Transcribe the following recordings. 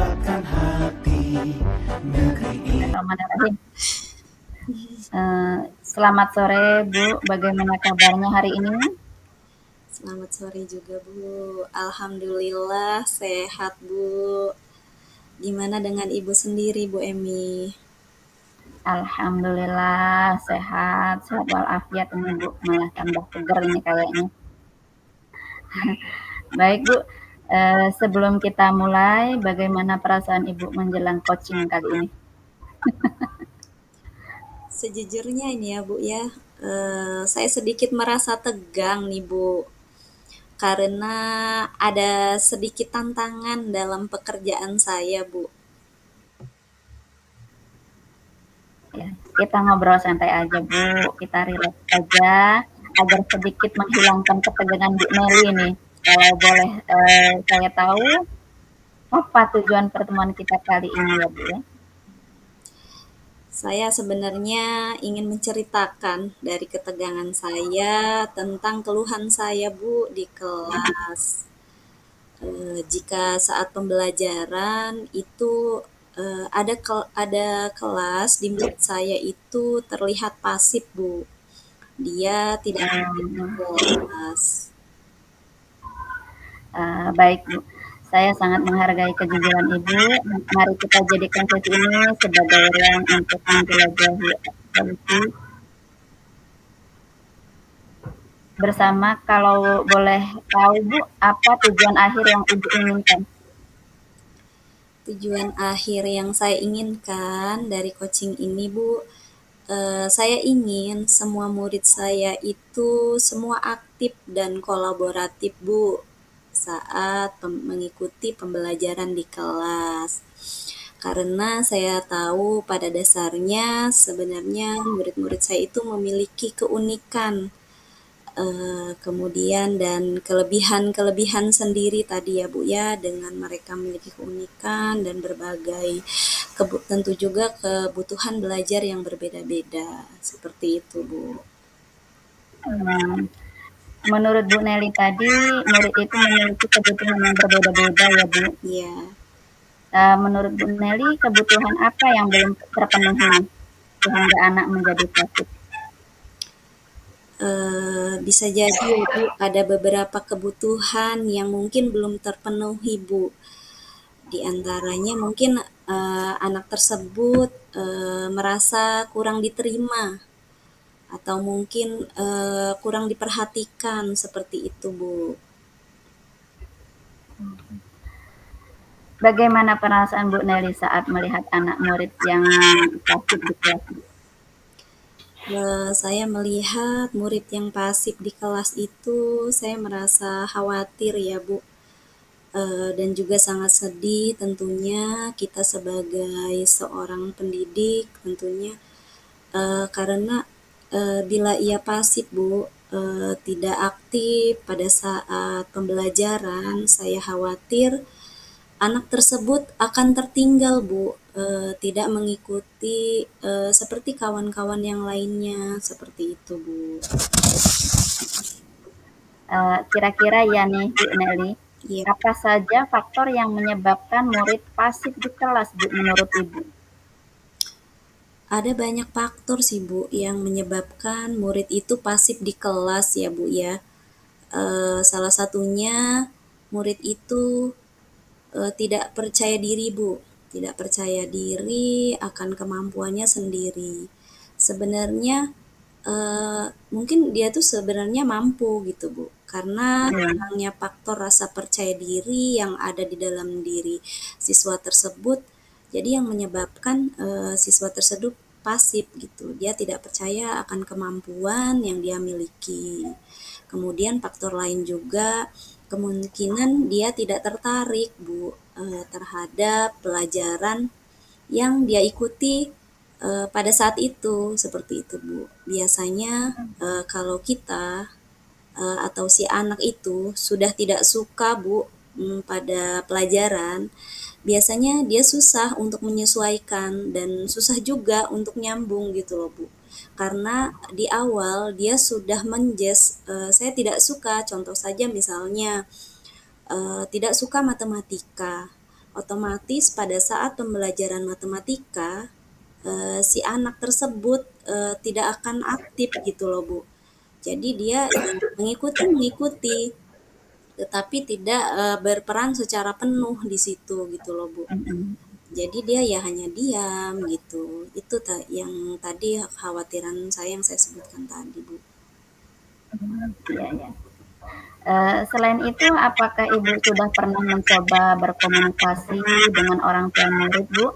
menyuarakan hati negeri ini. Bismillahirrahmanirrahim. Selamat sore Bu, bagaimana kabarnya hari ini? Selamat sore juga Bu. Alhamdulillah sehat Bu. Gimana dengan Ibu sendiri Bu Emi? Alhamdulillah sehat walafiat ini Bu, malah tambah seger ini kayaknya. Baik Bu, sebelum kita mulai, bagaimana perasaan Ibu menjelang coaching kali ini? Sejujurnya ini ya Bu ya, saya sedikit merasa tegang nih Bu. Karena ada sedikit tantangan dalam pekerjaan saya Bu. Ya, kita ngobrol santai aja Bu, kita relax aja agar sedikit menghilangkan ketegangan Bu Nelly nih. Kalau boleh saya tahu, apa tujuan pertemuan kita kali ini ya Bu ya? Saya sebenarnya ingin menceritakan dari ketegangan saya tentang keluhan saya Bu di kelas. Jika saat pembelajaran itu ada kelas di murid saya itu terlihat pasif Bu. Dia tidak aktif di kelas. Baik Bu, saya sangat menghargai kejujuran Ibu. Mari kita jadikan sesi ini sebagai ruang untuk menjelajahi solusi bersama. Kalau boleh tahu Bu, apa tujuan akhir yang Ibu inginkan? Tujuan akhir yang saya inginkan dari coaching ini Bu, saya ingin semua murid saya itu semua aktif dan kolaboratif Bu saat mengikuti pembelajaran di kelas. Karena saya tahu pada dasarnya sebenarnya murid-murid saya itu memiliki keunikan, kemudian dan kelebihan-kelebihan sendiri tadi ya Bu ya, dengan mereka memiliki keunikan dan berbagai tentu juga kebutuhan belajar yang berbeda-beda, seperti itu Bu. Menurut Bu Nelly tadi, murid itu memiliki kebutuhan yang berbeda-beda ya Bu. Iya. Menurut Bu Nelly, kebutuhan apa yang belum terpenuhi sehingga anak menjadi pasif? Bisa jadi Bu, ada beberapa kebutuhan yang mungkin belum terpenuhi Bu. Di antaranya mungkin anak tersebut merasa kurang diterima atau mungkin kurang diperhatikan, seperti itu Bu. Bagaimana perasaan Bu Nelly saat melihat anak murid yang pasif di kelas? Saya melihat murid yang pasif di kelas itu, saya merasa khawatir ya Bu. Dan juga sangat sedih tentunya kita sebagai seorang pendidik tentunya, karena bila ia pasif Bu, tidak aktif pada saat pembelajaran, saya khawatir anak tersebut akan tertinggal Bu, tidak mengikuti seperti kawan-kawan yang lainnya, seperti itu Bu. Kira-kira ya nih Bu Nelly, Iya. apa saja faktor yang menyebabkan murid pasif di kelas Bu menurut Ibu? Ada banyak faktor sih Bu yang menyebabkan murid itu pasif di kelas ya Bu ya. Salah satunya murid itu tidak percaya diri Bu, tidak percaya diri akan kemampuannya sendiri. Sebenarnya mungkin dia tuh sebenarnya mampu gitu Bu, karena kurangnya faktor rasa percaya diri yang ada di dalam diri siswa tersebut, jadi yang menyebabkan siswa tersebut pasif gitu, dia tidak percaya akan kemampuan yang dia miliki. Kemudian faktor lain juga kemungkinan dia tidak tertarik Bu terhadap pelajaran yang dia ikuti pada saat itu, seperti itu Bu. Biasanya kalau kita atau si anak itu sudah tidak suka Bu pada pelajaran, biasanya dia susah untuk menyesuaikan dan susah juga untuk nyambung gitu loh Bu. Karena di awal dia sudah saya tidak suka, contoh saja misalnya tidak suka matematika. otomatis pada saat pembelajaran matematika, si anak tersebut tidak akan aktif gitu loh Bu. Jadi dia ya mengikuti, tetapi tidak berperan secara penuh di situ gitu loh Bu. Mhm. Jadi dia ya hanya diam gitu. Itu yang tadi kekhawatiran saya yang saya sebutkan tadi Bu. Iya, ya. Selain itu, apakah Ibu sudah pernah mencoba berkomunikasi dengan orang tua murid, Bu?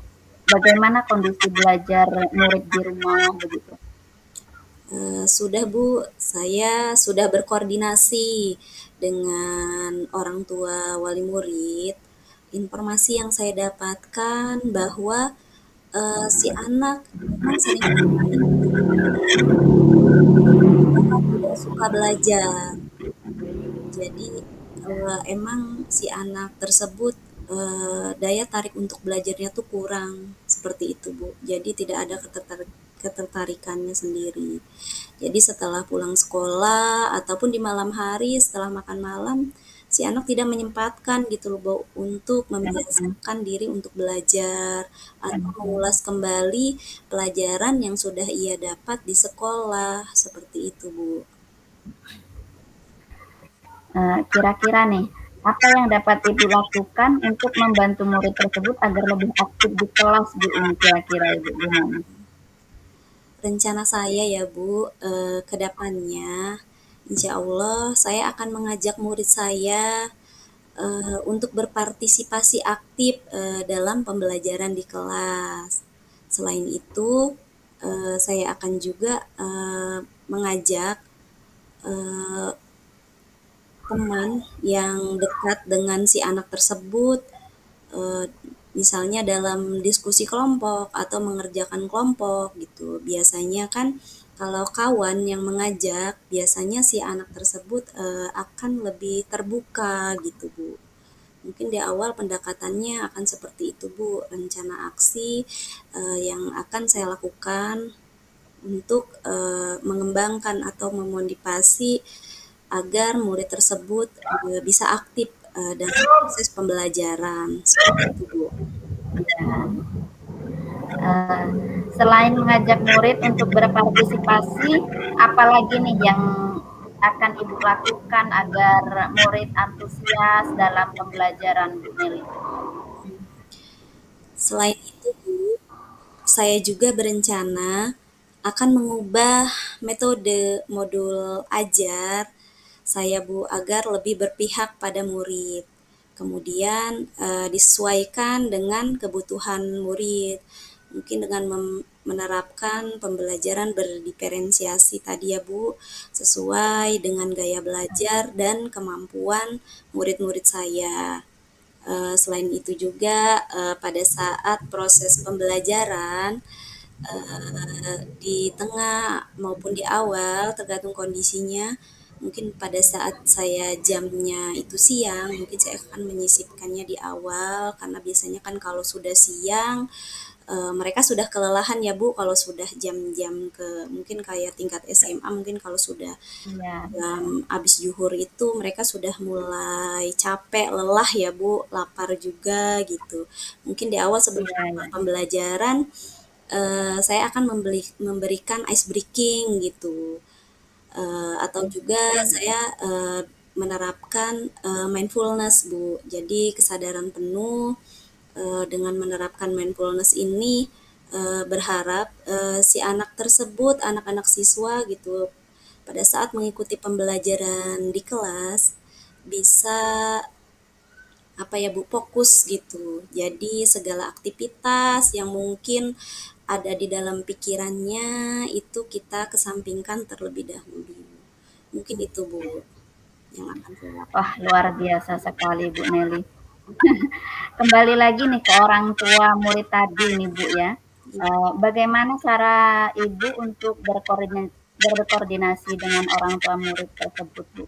Bagaimana kondisi belajar murid di rumah begitu? Sudah Bu, saya sudah berkoordinasi dengan orang tua wali murid. Informasi yang saya dapatkan bahwa si anak memang seringkali tidak suka belajar. Jadi emang si anak tersebut daya tarik untuk belajarnya tuh kurang seperti itu Bu. Jadi tidak ada ketertarikannya sendiri. Jadi setelah pulang sekolah ataupun di malam hari setelah makan malam, si anak tidak menyempatkan gitu loh Bu untuk membiasakan diri untuk belajar atau mengulas kembali pelajaran yang sudah ia dapat di sekolah seperti itu Bu. Kira-kira nih, apa yang dapat Ibu lakukan untuk membantu murid tersebut agar lebih aktif di kelas, Bu? Ini kira-kira Ibu gimana? Rencana saya ya Bu, ke depannya insya Allah saya akan mengajak murid saya untuk berpartisipasi aktif dalam pembelajaran di kelas. Selain itu, saya akan juga mengajak eh, teman yang dekat dengan si anak tersebut, eh, misalnya dalam diskusi kelompok atau mengerjakan kelompok gitu. Biasanya kan kalau kawan yang mengajak, biasanya si anak tersebut akan lebih terbuka gitu Bu. Mungkin di awal pendekatannya akan seperti itu Bu, rencana aksi yang akan saya lakukan untuk mengembangkan atau memotivasi agar murid tersebut bisa aktif dalam proses pembelajaran. Seperti itu Bu. Eh, Selain mengajak murid untuk berpartisipasi, apalagi nih yang akan Ibu lakukan agar murid antusias dalam pembelajaran, Bu Meli? Selain itu Bu, saya juga berencana akan mengubah metode modul ajar saya Bu agar lebih berpihak pada murid. Kemudian disesuaikan dengan kebutuhan murid. Mungkin dengan menerapkan pembelajaran berdiferensiasi tadi ya Bu, sesuai dengan gaya belajar dan kemampuan murid-murid saya. Selain itu juga pada saat proses pembelajaran di tengah maupun di awal tergantung kondisinya, mungkin pada saat saya jamnya itu siang mungkin saya akan menyisipkannya di awal karena biasanya kan kalau sudah siang mereka sudah kelelahan ya Bu kalau sudah jam-jam ke mungkin kayak tingkat SMA mungkin kalau sudah Iya, habis zuhur itu mereka sudah mulai capek, lelah ya Bu, lapar juga gitu. Mungkin di awal sebelum iya, iya. pembelajaran saya akan memberikan ice breaking gitu. Atau juga saya menerapkan mindfulness Bu. Jadi kesadaran penuh dengan menerapkan mindfulness ini berharap si anak tersebut, anak-anak siswa gitu pada saat mengikuti pembelajaran di kelas bisa apa ya Bu fokus gitu. Jadi segala aktivitas yang mungkin ada di dalam pikirannya itu kita kesampingkan terlebih dahulu. Mungkin itu Bu yang akan saya lakukan. Wah, luar biasa sekali Bu Meli. Kembali lagi nih ke orang tua murid tadi nih Bu ya. Bagaimana cara Ibu untuk berkoordinasi dengan orang tua murid tersebut Bu?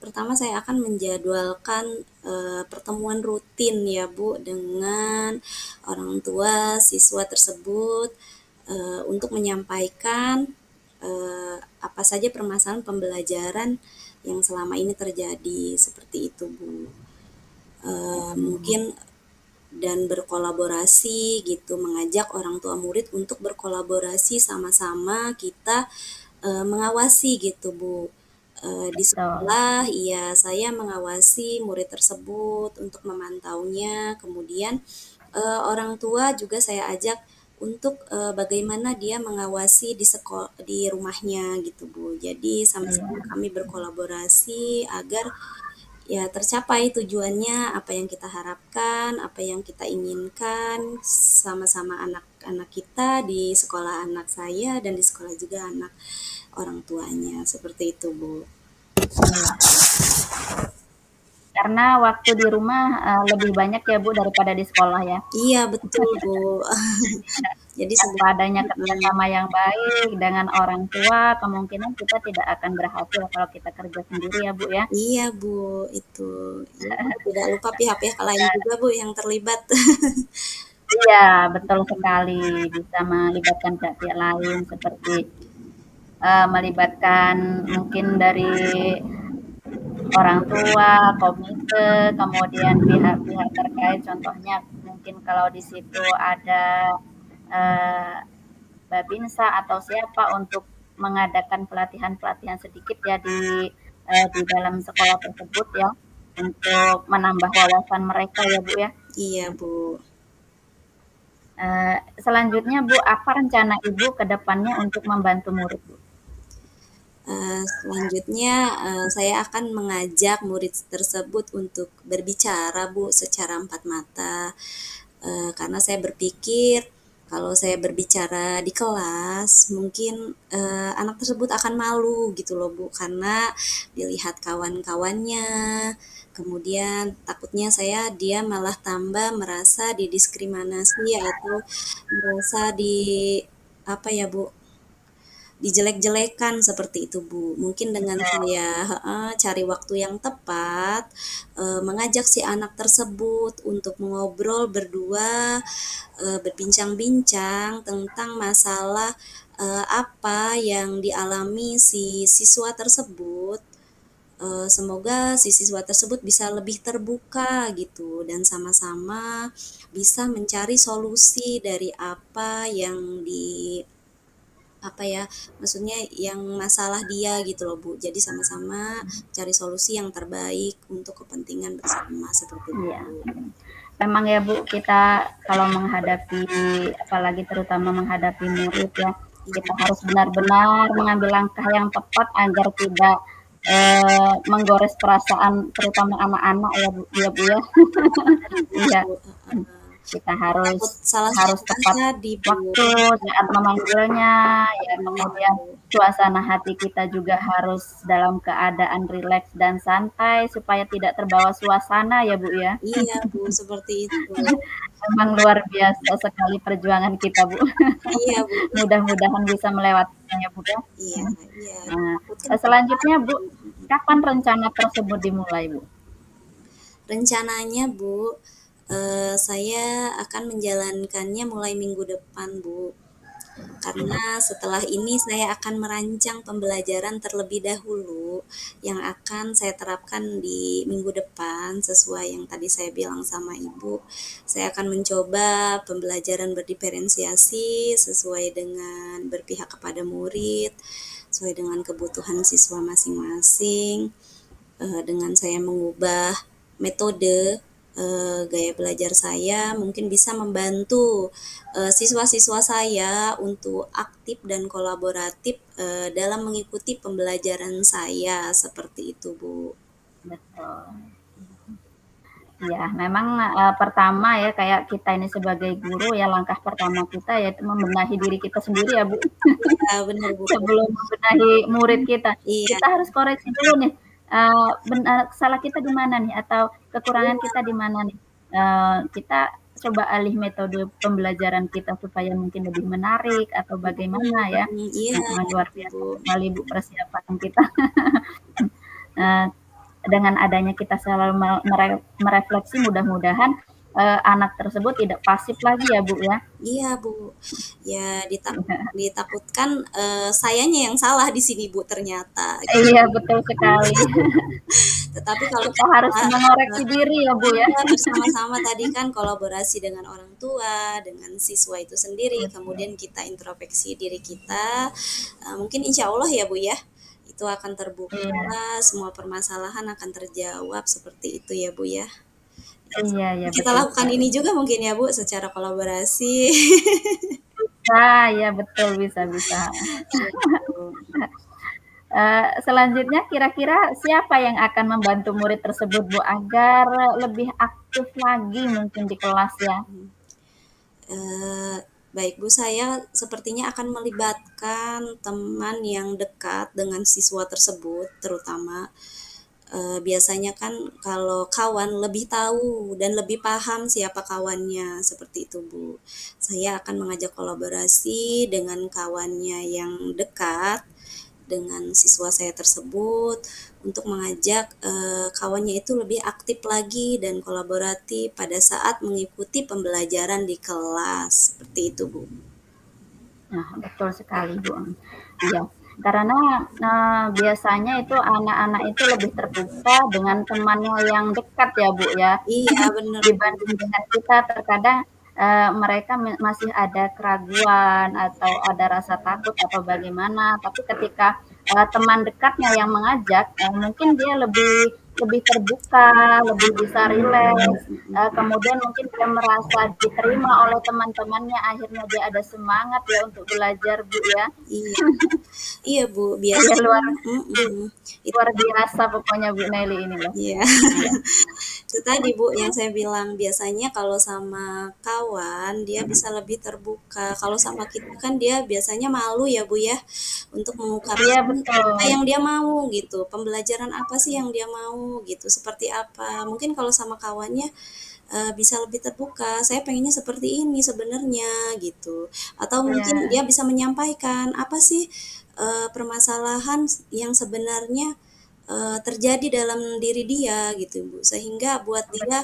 Pertama saya akan menjadwalkan pertemuan rutin ya Bu dengan orang tua siswa tersebut untuk menyampaikan apa saja permasalahan pembelajaran yang selama ini terjadi seperti itu Bu. mungkin dan berkolaborasi gitu, mengajak orang tua murid untuk berkolaborasi sama-sama kita mengawasi gitu Bu. Di Betul. sekolah, iya saya mengawasi murid tersebut untuk memantaunya, kemudian orang tua juga saya ajak untuk bagaimana dia mengawasi di rumahnya gitu Bu. Jadi sama-sama Iya. kami berkolaborasi agar ya tercapai tujuannya, apa yang kita harapkan, apa yang kita inginkan sama-sama anak-anak kita di sekolah anak saya dan di sekolah juga anak orang tuanya. Seperti itu, Bu. Iya. Karena waktu di rumah lebih banyak ya Bu daripada di sekolah ya. Iya, betul, Bu. Jadi Tanpa adanya mm, kerjasama yang baik dengan orang tua, kemungkinan kita tidak akan berhasil kalau kita kerja sendiri ya Bu ya. iya, Bu, itu. Ya, tidak lupa pihak-pihak lain juga, Bu, yang terlibat. Iya, betul sekali. Bisa melibatkan pihak-pihak lain seperti melibatkan mungkin dari orang tua, komite, kemudian pihak-pihak terkait. Contohnya mungkin kalau di situ ada eh, Babinsa atau siapa untuk mengadakan pelatihan-pelatihan sedikit ya di dalam sekolah tersebut ya untuk menambah wawasan mereka ya Bu ya. Iya, Bu. Selanjutnya Bu, apa rencana Ibu ke depannya untuk membantu murid Bu? Selanjutnya, saya akan mengajak murid tersebut untuk berbicara, Bu, secara empat mata. Karena saya berpikir kalau saya berbicara di kelas, mungkin anak tersebut akan malu gitu loh Bu, karena dilihat kawan-kawannya. Kemudian takutnya dia malah tambah merasa didiskriminasi atau merasa apa ya Bu, dijelek-jelekan seperti itu Bu. Mungkin dengan saya cari waktu yang tepat, mengajak si anak tersebut untuk mengobrol berdua, berbincang-bincang tentang masalah apa yang dialami si siswa tersebut. Semoga si siswa tersebut bisa lebih terbuka gitu dan sama-sama bisa mencari solusi dari apa yang apa ya, maksudnya yang masalah dia gitu loh Bu. Jadi sama-sama cari solusi yang terbaik untuk kepentingan bersama seperti itu Iya. Bu. Memang ya Bu, kita kalau menghadapi, apalagi terutama menghadapi murid ya, kita harus benar-benar mengambil langkah yang tepat agar tidak menggores perasaan terutama anak-anak ya Bu ya. Bu, ya. Iya, Bu. kita Takut harus salah harus tepat tadi Bu. waktu saat memanggilnya, ya Iya kemudian Bu. suasana hati kita juga harus dalam keadaan rileks dan santai supaya tidak terbawa suasana ya Bu ya. Iya Bu, seperti itu. Memang luar biasa sekali perjuangan kita Bu. Iya Bu. Mudah-mudahan bisa melewatinya ya Bu ya. Iya, iya. Nah, Takut kan selanjutnya Bu, kapan rencana tersebut dimulai Bu? rencananya Bu, saya akan menjalankannya mulai minggu depan Bu. Karena setelah ini saya akan merancang pembelajaran terlebih dahulu yang akan saya terapkan di minggu depan sesuai yang tadi saya bilang sama Ibu. Saya akan mencoba pembelajaran berdiferensiasi sesuai dengan berpihak kepada murid, sesuai dengan kebutuhan siswa masing-masing, dengan saya mengubah metode gaya belajar saya mungkin bisa membantu siswa-siswa saya untuk aktif dan kolaboratif dalam mengikuti pembelajaran saya seperti itu Bu. Betul. Ya, memang pertama ya kayak kita ini sebagai guru ya langkah pertama kita yaitu membenahi diri kita sendiri ya Bu. Ya benar Bu. Sebelum membenahi murid kita, Iya. kita harus koreksi dulu nih. Salah kita di mana nih atau kekurangan kita di mana nih. Kita coba alih metode pembelajaran kita supaya mungkin lebih menarik atau bagaimana ya. Iya Luar itu biasa Bu. sekali Bu persiapan kita. Dengan adanya kita selalu merefleksi mudah-mudahan anak tersebut tidak pasif lagi ya Bu ya. Iya, Bu. Ya ditakutkan, sayanya yang salah di sini, Bu, ternyata. Iya betul sekali. Tetapi kalau Kita harus kita, mengoreksi diri ya Bu ya. iya, bersama-sama tadi kan kolaborasi dengan orang tua, dengan siswa itu sendiri, kemudian kita introspeksi diri kita, mungkin insya Allah ya Bu ya, itu akan terbuka, Iya, semua permasalahan akan terjawab seperti itu ya Bu ya. iya, iya Kita betul lakukan sekali. ini juga mungkin ya Bu, secara kolaborasi. Nah, ya betul bisa bisa. Iya, Bu. Selanjutnya kira-kira siapa yang akan membantu murid tersebut Bu agar lebih aktif lagi mungkin di kelas ya? Eee, Baik Bu, saya sepertinya akan melibatkan teman yang dekat dengan siswa tersebut terutama. Biasanya kan kalau kawan lebih tahu dan lebih paham siapa kawannya, seperti itu Bu. Saya akan mengajak kolaborasi dengan kawannya yang dekat, dengan siswa saya tersebut, untuk mengajak, kawannya itu lebih aktif lagi dan kolaboratif pada saat mengikuti pembelajaran di kelas, seperti itu Bu. Nah, betul sekali Bu. Iya, karena biasanya itu anak-anak itu lebih terbuka dengan temannya yang dekat ya Bu ya, Iya bener Bu. dibanding dengan kita terkadang mereka masih ada keraguan atau ada rasa takut atau bagaimana. Tapi ketika teman dekatnya yang mengajak, mungkin dia lebih lebih terbuka, lebih bisa rileks. Kemudian mungkin dia merasa diterima oleh teman-temannya, akhirnya dia ada semangat ya untuk belajar Bu ya. Iya. Iya Bu, Iya biasanya luar mhm, it luar biasa pokoknya Bu Nelly ini loh. iya. Iya, Itu tadi Bu yang saya bilang, biasanya kalau sama kawan dia bisa lebih terbuka, kalau sama kita kan dia biasanya malu ya Bu ya, untuk iya mengungkapkan apa betul. yang dia mau gitu, pembelajaran apa sih yang dia mau gitu, seperti apa. Mungkin kalau sama kawannya, bisa lebih terbuka, "Saya pengennya seperti ini sebenarnya," gitu. Atau mungkin Iya, dia bisa menyampaikan, apa sih, permasalahan yang sebenarnya terjadi dalam diri dia gitu Bu, sehingga buat dia,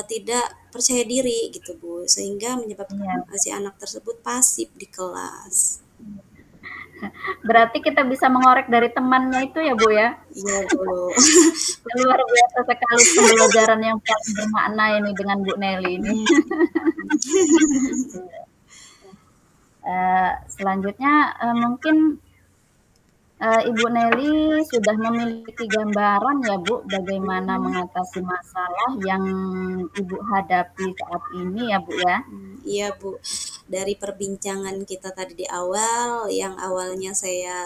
tidak percaya diri gitu Bu, sehingga menyebabkan, iya. si anak tersebut pasif di kelas. Berarti kita bisa mengorek dari temannya itu ya Bu ya. Iya Bu. Luar biasa sekali pembelajaran yang paling bermakna ini dengan Bu Nelly ini. Mhm. Selanjutnya mungkin Ibu Nelly sudah memiliki gambaran ya Bu, bagaimana mengatasi masalah yang Ibu hadapi saat ini ya Bu ya? Iya Bu, dari perbincangan kita tadi di awal, yang awalnya saya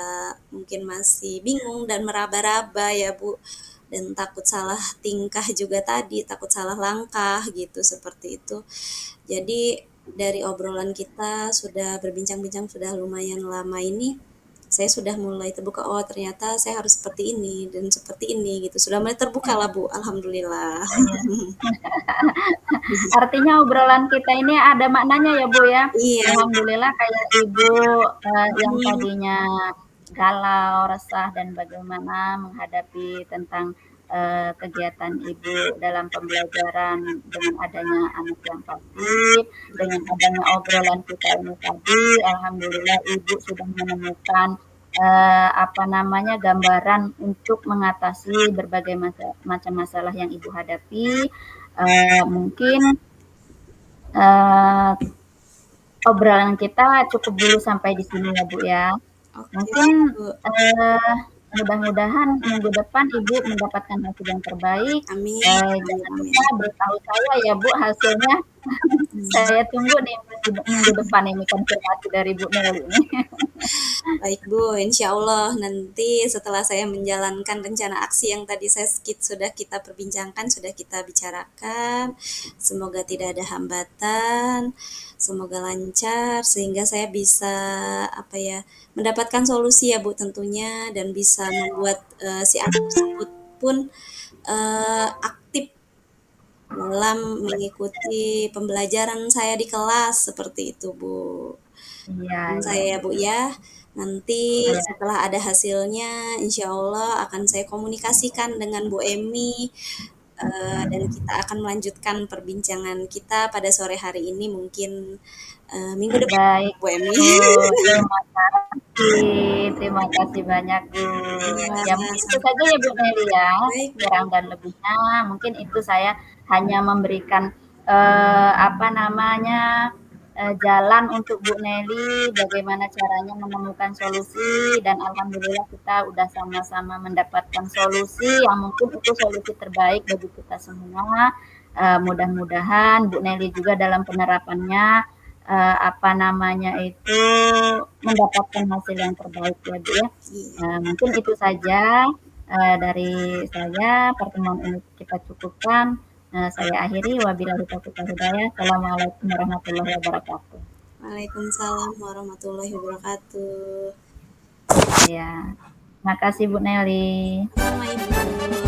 mungkin masih bingung dan meraba-raba ya Bu, dan takut salah tingkah juga tadi, takut salah langkah gitu, seperti itu. Jadi dari obrolan kita sudah berbincang-bincang sudah lumayan lama ini, saya sudah mulai terbuka, oh ternyata saya harus seperti ini dan seperti ini gitu. Sudah mulai terbuka lah Bu, alhamdulillah. Artinya obrolan kita ini ada maknanya ya Bu ya. Iya. Alhamdulillah kayak Ibu yang Hmm, tadinya galau, resah dan bagaimana menghadapi tentang kegiatan Ibu dalam pembelajaran dengan adanya anak yang pasif, dengan adanya obrolan kita ini tadi, alhamdulillah Ibu sudah menemukan apa namanya gambaran untuk mengatasi berbagai macam masalah yang Ibu hadapi. Mungkin uh, obrolan kita cukup dulu sampai di sini ya Bu ya. oke Mungkin Bu. uh, mudah-mudahan minggu depan Ibu mendapatkan hasil yang terbaik. Amin, amin, Jangan amin. lupa beritahu saya ya Bu hasilnya. Saya tunggu nih minggu depan ini konfirmasi dari Bu Nelly ini. Baik Bu, insya Allah nanti setelah saya menjalankan rencana aksi yang tadi sudah kita perbincangkan, sudah kita bicarakan, semoga tidak ada hambatan, semoga lancar sehingga saya bisa apa ya mendapatkan solusi ya Bu tentunya dan bisa membuat si anak tersebut pun aktif dalam mengikuti pembelajaran saya di kelas seperti itu Bu. Iya, iya, Saya ya Bu ya. Nanti iya. setelah ada hasilnya, insya Allah akan saya komunikasikan dengan Bu Emi, dan kita akan melanjutkan perbincangan kita pada sore hari ini mungkin minggu depan, Baik, Bu Emi. Bu. Terima kasih. Terima kasih banyak, Bu. Ya, Iya, mungkin itu sampai saja ya, Bu Nelly ya. baik, Bu. Kurang dan lebihnya, mungkin itu saya hanya memberikan apa namanya jalan untuk Bu Nelly bagaimana caranya menemukan solusi dan alhamdulillah kita udah sama-sama mendapatkan solusi yang mungkin itu solusi terbaik bagi kita semua. Mudah-mudahan Bu Nelly juga dalam penerapannya apa namanya itu mendapatkan hasil yang terbaik ya Bu ya. Iya. Mungkin itu saja dari saya. Pertemuan ini kita cukupkan. Saya akhiri. Wabillahi taufiq wal hidayah. Assalamualaikum warahmatullahi wabarakatuh. Waalaikumsalam warahmatullahi wabarakatuh. Ya, makasih Bu Nelly. Sama Ibu.